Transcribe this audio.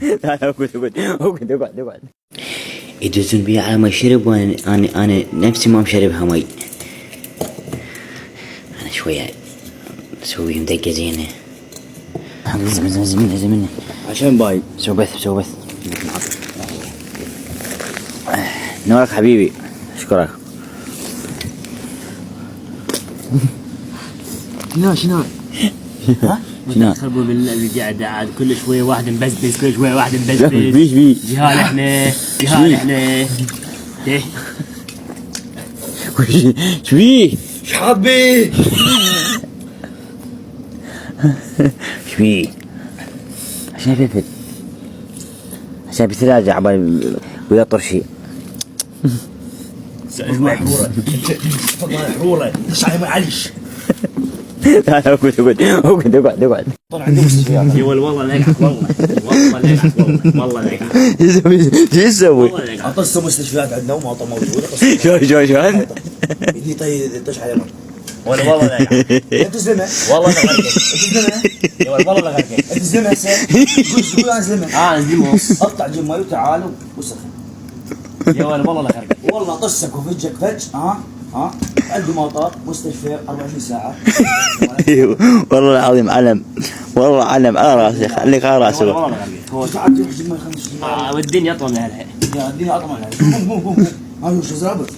لا اقعد. يدزون بي على ما شرب وانا نفسي ما مشربها مي. انا شويه اسوي مدقه زينه. زمني عشان باي سو بث نورك حبيبي اشكرك. شنو ها شنو خربوا باللي قاعد كل شويه واحد مبزبز كل شويه واحد مبزبز. فيش بي جهال احنا ايه شو بيه شحبي شو بيه عشان فلفل عشان بثلاجة عبال ويطر شيء. محروره تشعي معلش. لا اقعد. طلع عندي مستشفيات. والله نجحت والله نجحت. شو يسوي؟ اطص مستشفيات عندنا وموطه موجوده. شلون؟ اللي طيب تشعي يمر. والله نجحت. انت زلمه والله انا غرقت. انت زلمه يا والله انا غرقت. انت زلمه هسه قول انا زلمه. انا زلمه اقطع جمه وتعالوا وسخن. يا والله انا غرقت. والله طسك وفجك فج عندي موطات مستشفى 24 ساعه. والله العظيم علم والله علم على راسي خليك على راسي. والله انا غرقت. هو تعال جمه 5 والدنيا اطول من هالحين. الدنيا اطول من هالحين. قوم هاي وش زرابط.